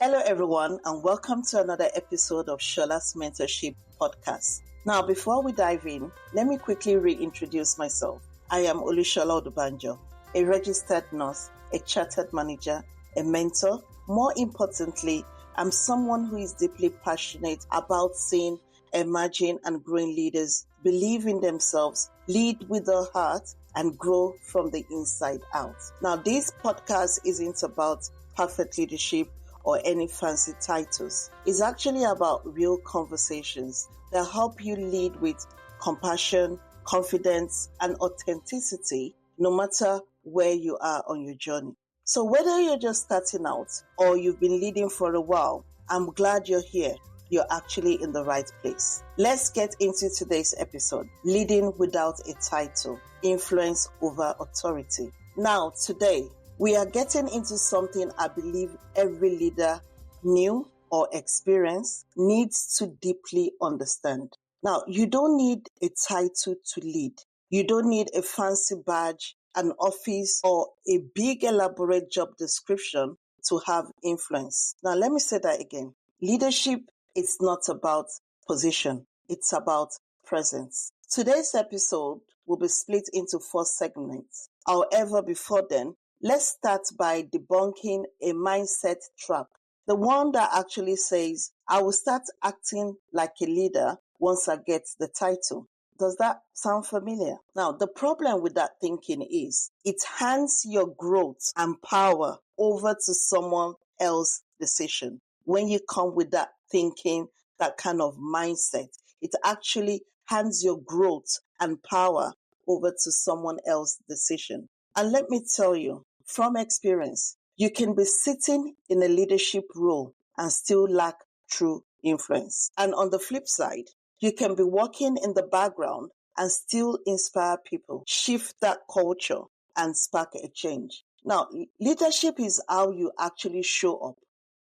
Hello, everyone, and welcome to another episode of Sola's Mentorship podcast. Now, before we dive in, let me quickly reintroduce myself. I am Olushola Odubanjo, a registered nurse, a chartered manager, a mentor. More importantly, I'm someone who is deeply passionate about seeing emerging and growing leaders believe in themselves, lead with their heart, and grow from the inside out. Now, this podcast isn't about perfect leadership or any fancy titles. It's actually about real conversations that help you lead with compassion, confidence, and authenticity, no matter where you are on your journey. So whether you're just starting out or you've been leading for a while, I'm glad you're here. You're actually in the right place. Let's get into today's episode, Leading Without a Title, Influence Over Authority. Now, today, we are getting into something I believe every leader, new or experienced, needs to deeply understand. Now, you don't need a title to lead. You don't need a fancy badge, an office, or a big elaborate job description to have influence. Now, let me say that again. Leadership is not about position. It's about presence. Today's episode will be split into 4 segments. However, before then, let's start by debunking a mindset trap. The one that actually says, I will start acting like a leader once I get the title. Does that sound familiar? Now, the problem with that thinking is it hands your growth and power over to someone else's decision. When you come with that thinking, that kind of mindset, it actually hands your growth and power over to someone else's decision. And let me tell you, from experience, you can be sitting in a leadership role and still lack true influence. And on the flip side, you can be working in the background and still inspire people, shift that culture, and spark a change. Now, leadership is how you actually show up.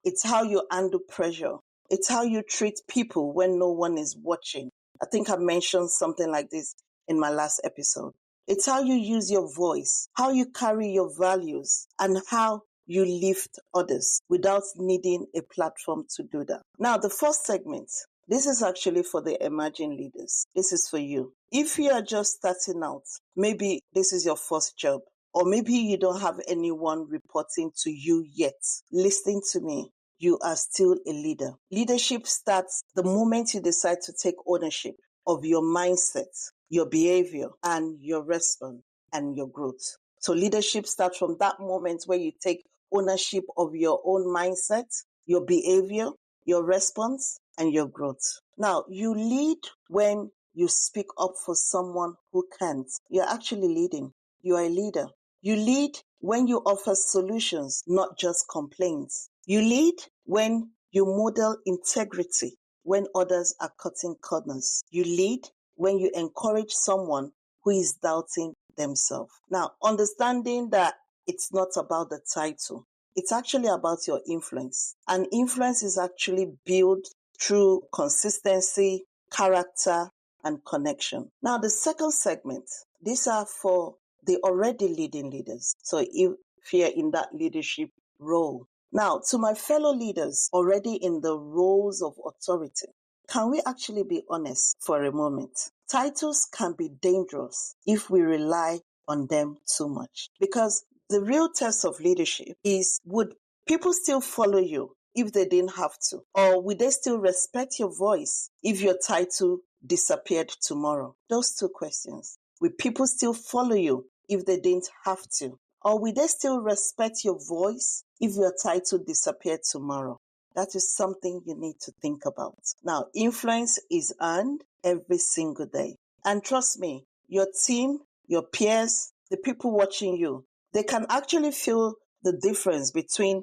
It's how you handle pressure. It's how you treat people when no one is watching. I think I mentioned something like this in my last episode. It's how you use your voice, how you carry your values, and how you lift others without needing a platform to do that. Now, the first segment, this is actually for the emerging leaders. This is for you. If you are just starting out, maybe this is your first job, or maybe you don't have anyone reporting to you yet. Listen to me. You are still a leader. Leadership starts the moment you decide to take ownership of your mindset, your behavior, and your response and your growth. So leadership starts from that moment where you take ownership of your own mindset, your behavior, your response, and your growth. Now, you lead when you speak up for someone who can't. You're actually leading. You are a leader. You lead when you offer solutions, not just complaints. You lead when you model integrity when others are cutting corners. You lead when you encourage someone who is doubting themselves. Now, understanding that it's not about the title, it's actually about your influence. And influence is actually built through consistency, character, and connection. Now, the second segment, these are for the already leading leaders. So if you're in that leadership role. Now, to my fellow leaders already in the roles of authority, can we actually be honest for a moment? Titles can be dangerous if we rely on them too much. Because the real test of leadership is, would people still follow you if they didn't have to? Or would they still respect your voice if your title disappeared tomorrow? Those 2 questions. Will people still follow you if they didn't have to? Or will they still respect your voice if your title disappeared tomorrow? That is something you need to think about. Now, influence is earned every single day. And trust me, your team, your peers, the people watching you, they can actually feel the difference between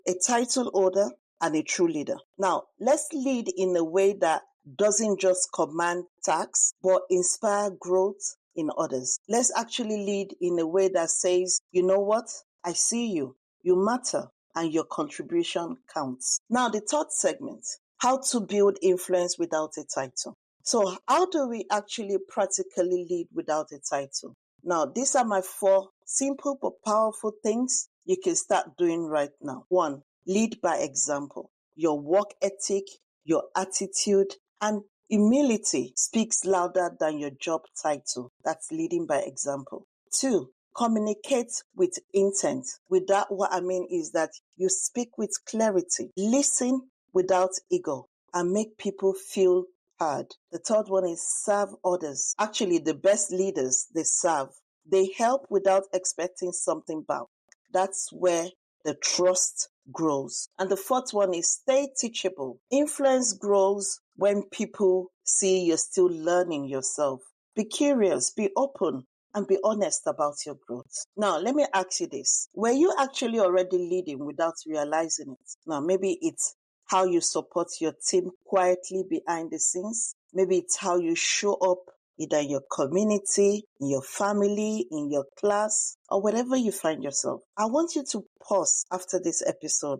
a title holder and a true leader. Now, let's lead in a way that doesn't just command tasks, but inspire growth in others. Let's actually lead in a way that says, you know what? I see you. You matter. And your contribution counts. Now, the third segment, how to build influence without a title. So how do we actually practically lead without a title? Now, these are my 4 simple but powerful things you can start doing right now. 1, Lead by example. Your work ethic, your attitude, and humility speaks louder than your job title. That's leading by example. 2, communicate with intent. With that, what I mean is that you speak with clarity, listen without ego, and make people feel heard. The third one is serve others. Actually, the best leaders, they serve. They help without expecting something back. That's where the trust grows. And the fourth one is stay teachable. Influence grows when people see you're still learning yourself. Be curious, be open, and be honest about your growth. Now, let me ask you this. Were you actually already leading without realizing it? Now, maybe it's how you support your team quietly behind the scenes. Maybe it's how you show up either in your community, in your family, in your class, or wherever you find yourself. I want you to pause after this episode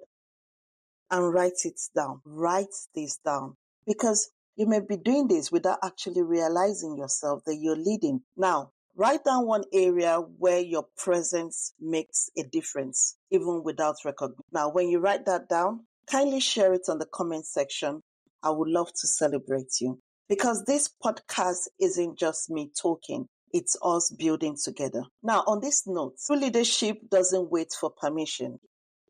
and write it down. Write this down, because you may be doing this without actually realizing yourself that you're leading. Now, write down one area where your presence makes a difference, even without recognition. Now, when you write that down, kindly share it on the comment section. I would love to celebrate you. Because this podcast isn't just me talking, it's us building together. Now, on this note, true leadership doesn't wait for permission.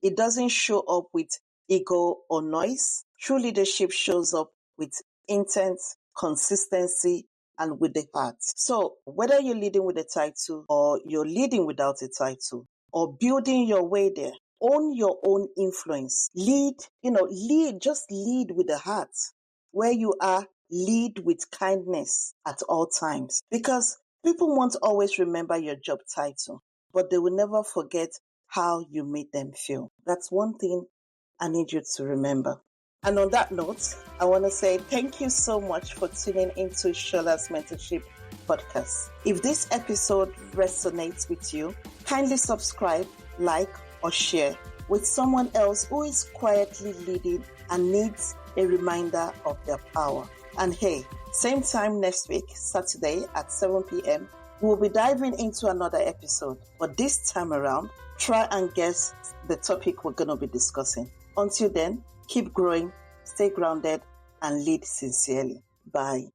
It doesn't show up with ego or noise. True leadership shows up with intent, consistency, and with the heart. So, whether you're leading with a title or you're leading without a title or building your way there, own your own influence. Lead with the heart. Where you are, lead with kindness at all times, because people won't always remember your job title, but they will never forget how you made them feel. That's one thing I need you to remember. And on that note, I want to say thank you so much for tuning into Shola's Mentorship podcast. If this episode resonates with you, kindly subscribe, like, or share with someone else who is quietly leading and needs a reminder of their power. And hey, same time next week, Saturday at 7 p.m., we'll be diving into another episode. But this time around, try and guess the topic we're going to be discussing. Until then, keep growing, stay grounded, and lead sincerely. Bye.